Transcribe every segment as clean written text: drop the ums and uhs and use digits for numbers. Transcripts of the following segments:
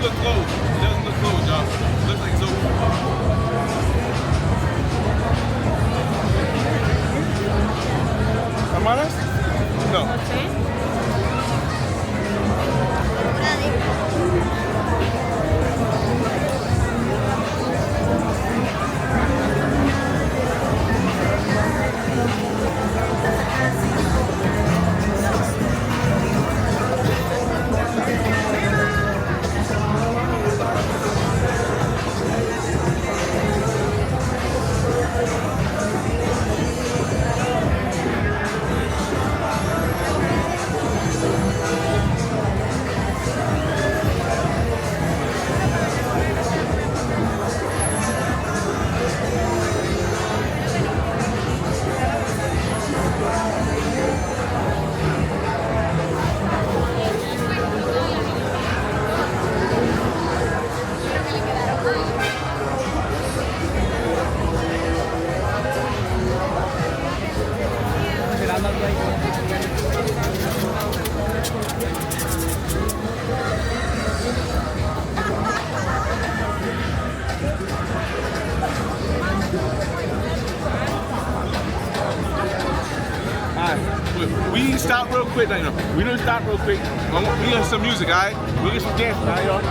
look closed. It doesn't look closed, y'all. It looks like it's open. ¿Hermanas? No. We stop real quick. No, we don't stop real quick. We get some music, all right? We get some dance, all right, y'all?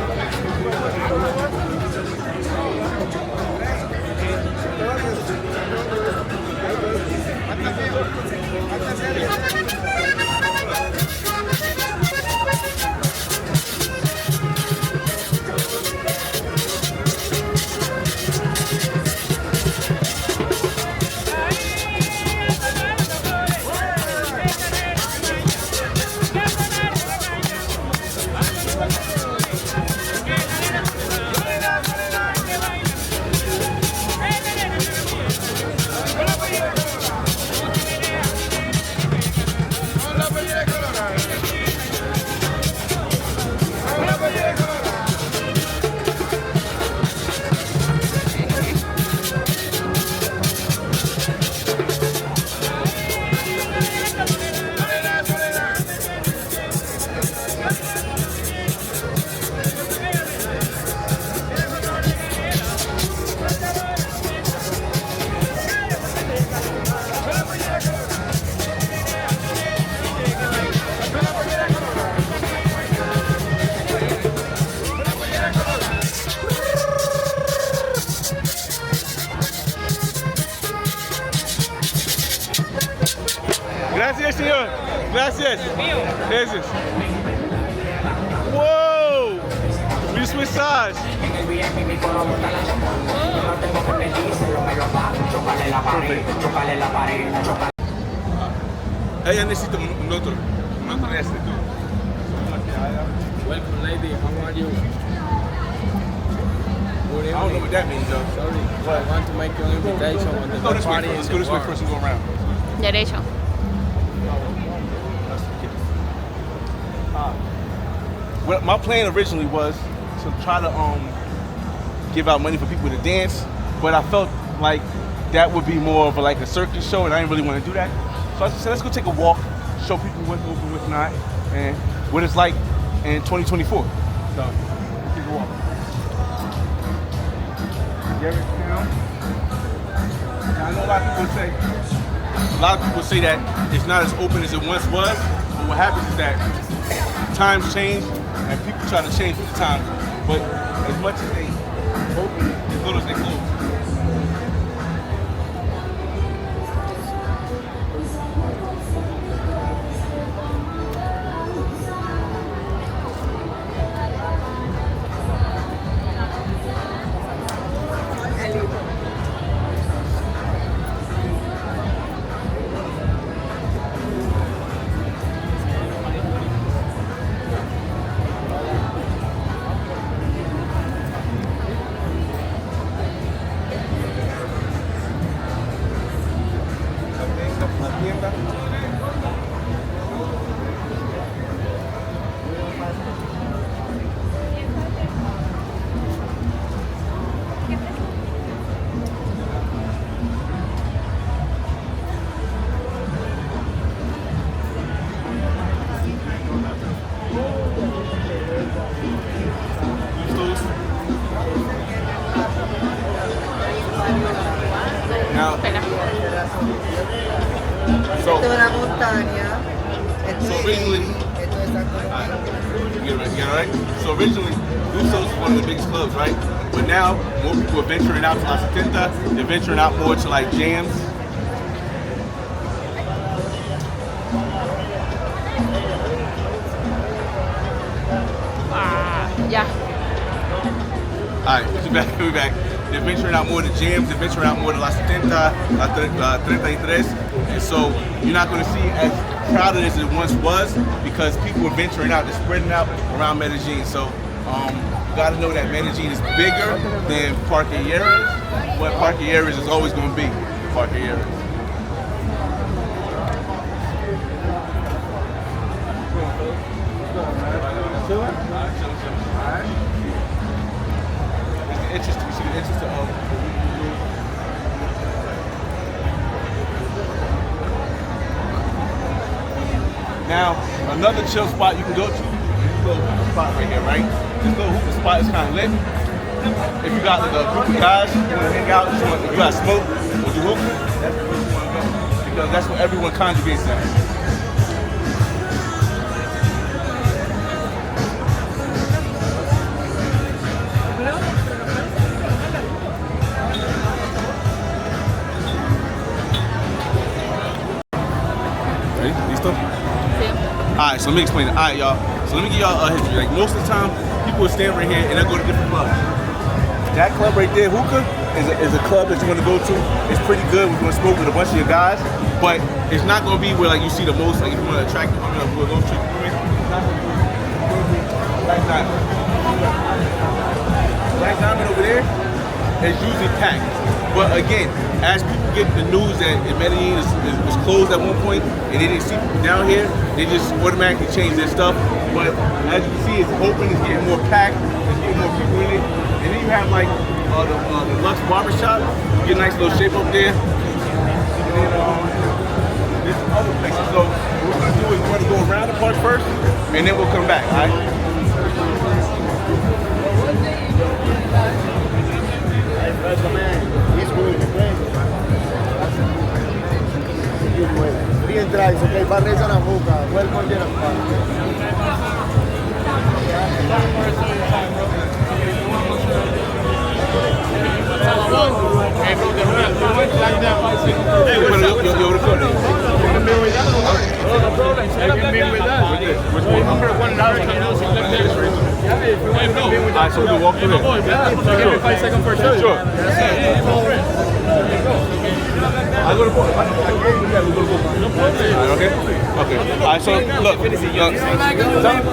Gracias, señor. Gracias. Gracias. Whoa! We switch sides. Ella necesita un otro de este. Welcome, lady. How are you? I don't know what that means, though. Sorry. I want to make you an invitation on the Go this way. party. Let's go this way first and go around. Derecho. Well, my plan originally was to try to give out money for people to dance, but I felt like that would be more of like a circus show, and I didn't really want to do that. So I said, let's go take a walk, show people what's open, what's not, and what it's like in 2024. So, take a walk. Now, I know a lot of people say that it's not as open as it once was, but what happens is that times change and people try to change with the times, but as much as they open, as little as they close. Esto es la montaña. Esto So es originally, esto es Santo alright, Domingo. you get it right? So originally, Lusos was one of the biggest clubs, right? But now, more people are venturing out to La Setenta. They're venturing out more to like jams. Ya. Alright, we're back. They're venturing out more to jams, they're venturing out more to La Setenta, La 33. And so you're not going to see as crowded as it once was because people are venturing out, they're spreading out around Medellin. So you got to know that Medellin is bigger than Parque Lleras, but Parque Lleras is always going to be Parque Lleras. Interesting. You see the interest of now another chill spot you can go to. This little hookah spot right here, right? This little hookah spot is kind of lit. If you got like a group of guys, you want to hang out, you got smoke, or do hookah, that's where you want to go because that's what everyone congregates at. Alright, so let me explain it. Alright, y'all. So let me give y'all a history. Like most of the time, people will stand right here and they'll go to different clubs. That club right there, hookah, is a club that you want to go to. It's pretty good. We're going to smoke with a bunch of your guys, but it's not going to be where like you see the most. Like if you want to attract people, we're going to Black Diamond. Black Diamond over there is usually packed. But again, as people get the news that Medellin was closed at one point and they didn't see people down here, they just automatically change their stuff. But as you can see, it's open, it's getting more packed, there's getting more people in it. And then you have like the Lux Barbershop, you get a nice little shape up there. And then there's some other places. So what we're gonna do is we're gonna go around the park first and then we'll come back, all right? Bien dry, so okay, barreza na boca, welcome to the park. Alright, so we'll walk through here. Give me 5 seconds for sure. Sure. I go to both. Okay. Alright, so look.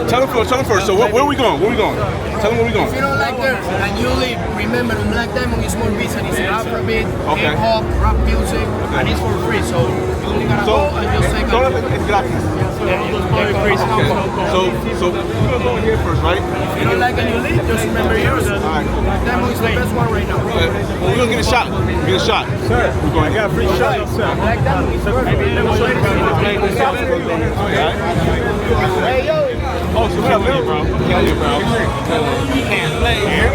Tell them first. So where are we going? Where are we going? Tell them where we going. If you don't like dirt and you live, remember the Black Diamond is more business. It's Afrobeat, hip hop, rap music, and it's for free. So you only gotta go and just take it's gratis. So we're gonna go in here first, right? If you don't like and you leave, just remember yours. Alright. Black Diamond is the best one right now. Well, we're gonna get a shot. Get a shot. Sir, we're going. I got a free shot. Black Diamond is perfect. Hey yo! Oh, so we got Lil, bro. You can't play here.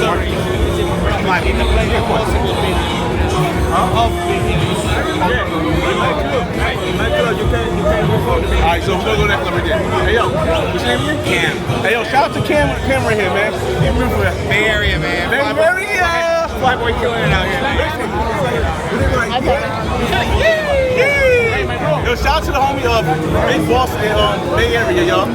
Sorry. Might need to play here. Alright, so we're gonna go to that club right there. Hey yo, what's your name again? Cam. Hey yo, shout out to Cam right here, man. He's from the Bay Area, man. Bay Area! Flyboy killing it out here. Yo, shout out to the homie of Big Boss in Bay Area, y'all.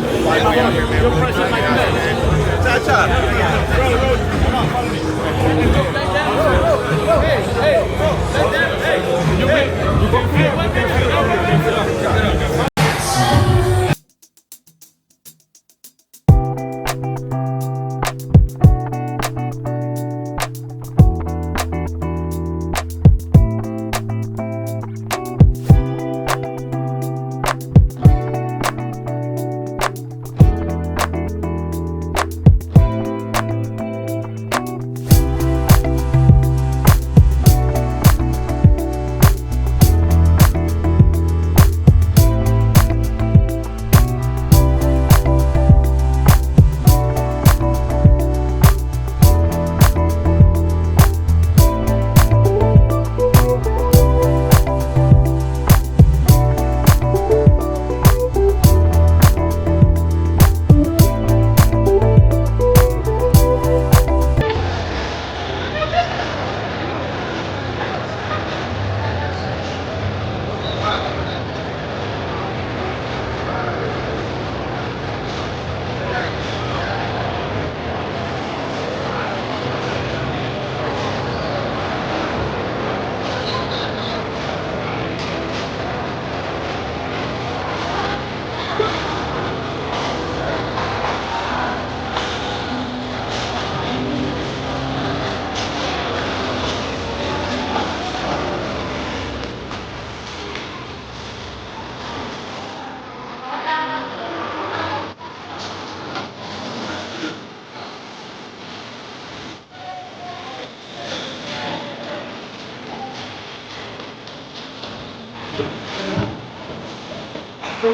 I'm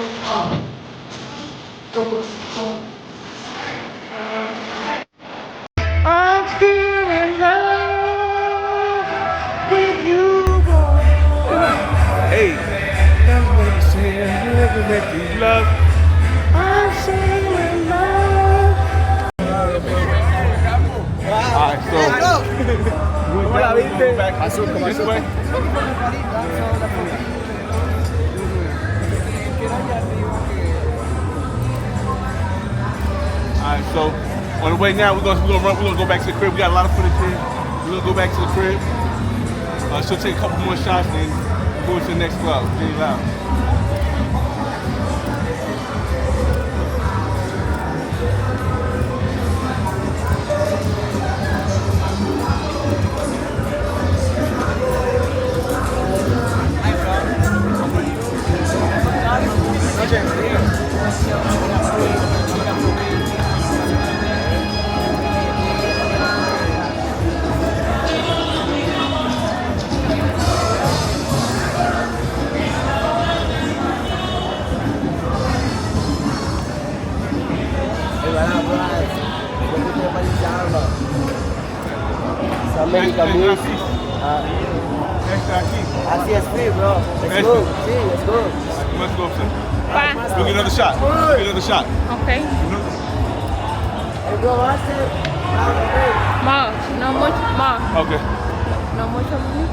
still in love with you, boy. Hey, never say I never let you love. I'm still in love. Alright, so we'll go back this way. Alright, so on the way now, we're gonna go back to the crib. We got a lot of footage here. We're gonna go back to the crib. She'll take a couple more shots and go to the next club. Pretty loud. American music. Así es free, bro. Let's go. Sí, let's go. Let's go, sir. We'll get another shot. We'll get another shot. Okay. Hey, bro, what's it? More. No much more. Okay. No much more.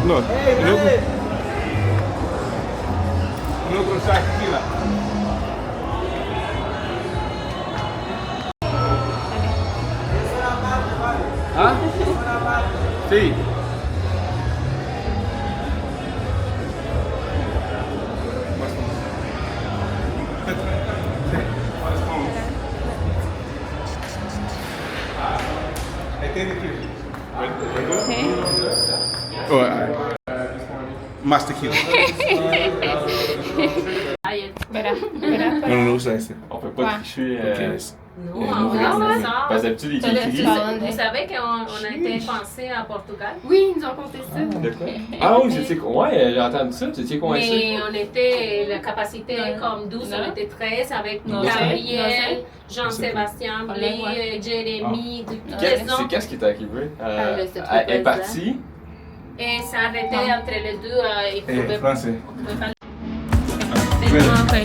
No. Hey, brother. Another shot of tequila. ¿Ah? Sí. Oh, más tequila. Verá. No, no usa ese. On peut pas tricher. Non, Parce que d'habitude, ils utilisent. Vous savez qu'on a été pensé à Portugal? Oui, ils nous ont compté ça. De quoi? Ah oui, je sais quoi. Ouais, j'ai entendu ça. Tu sais quoi, Mais on était, la capacité comme 12, on était 13 avec Gabriel, Jean-Sébastien Blé, Jérémy, toutes les C'est autres. qu'est-ce qui est arrivé? c'était Elle est partie. Et ça arrêtait entre les deux. Il pouvait Français. Ok.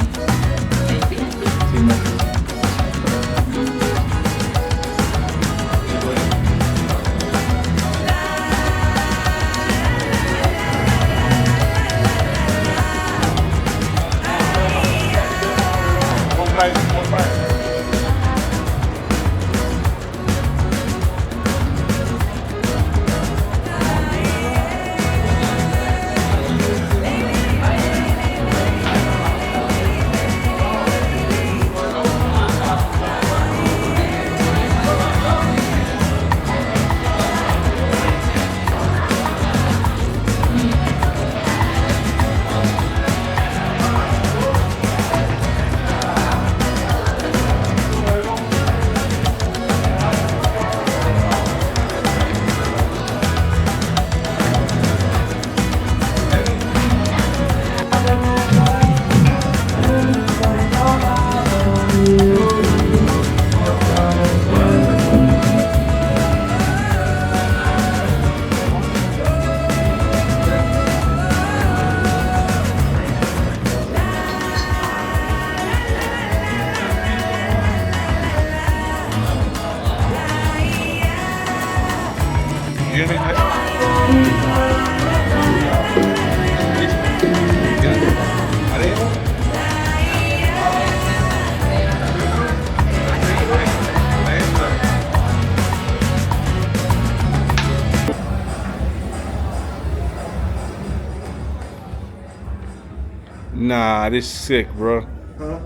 Nah, this is sick, bro. Huh?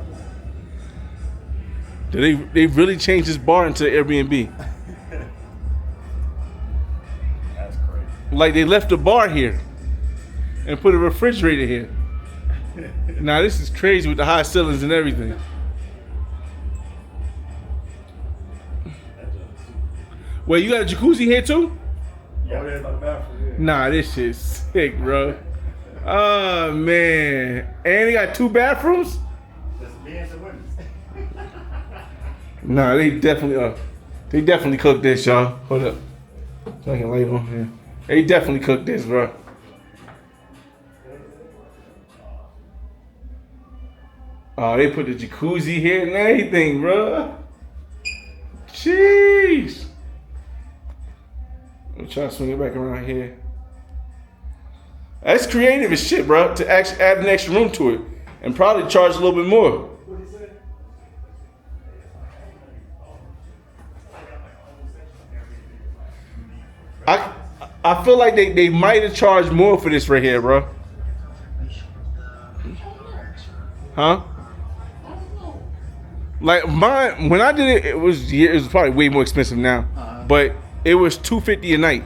They really changed this bar into Airbnb. That's crazy. Like they left the bar here and put a refrigerator here. Nah, this is crazy with the high ceilings and everything. Wait, you got a jacuzzi here too? Yeah, there's my bathroom. Nah, this shit's sick, bro. Oh man, and they got 2 bathrooms. Nah, they definitely cooked this, y'all. Hold up. So I can lay it on here. They definitely cooked this, bro. Oh, they put the jacuzzi here and everything, bro. Jeez. Let me try to swing it back around here. That's creative as shit, bro, to actually add an extra room to it and probably charge a little bit more. I feel like they might have charged more for this right here, bro. Huh? Like mine, when I did it, it was probably way more expensive now, but it was $250 a night.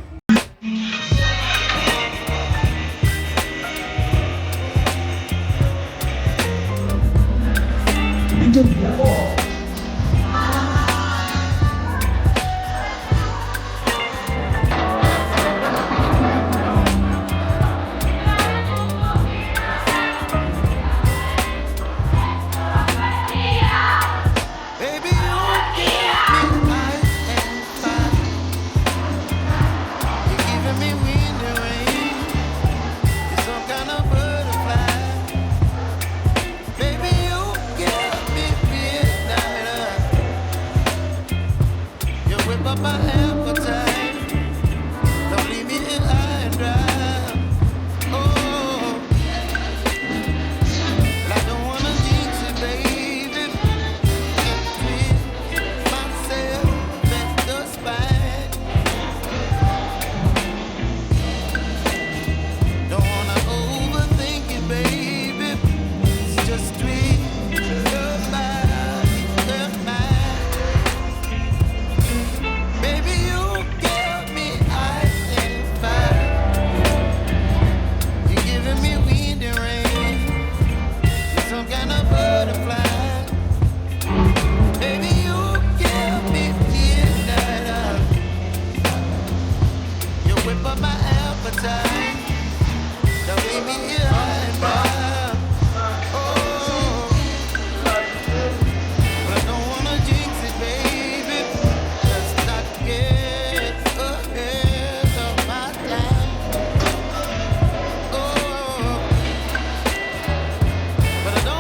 My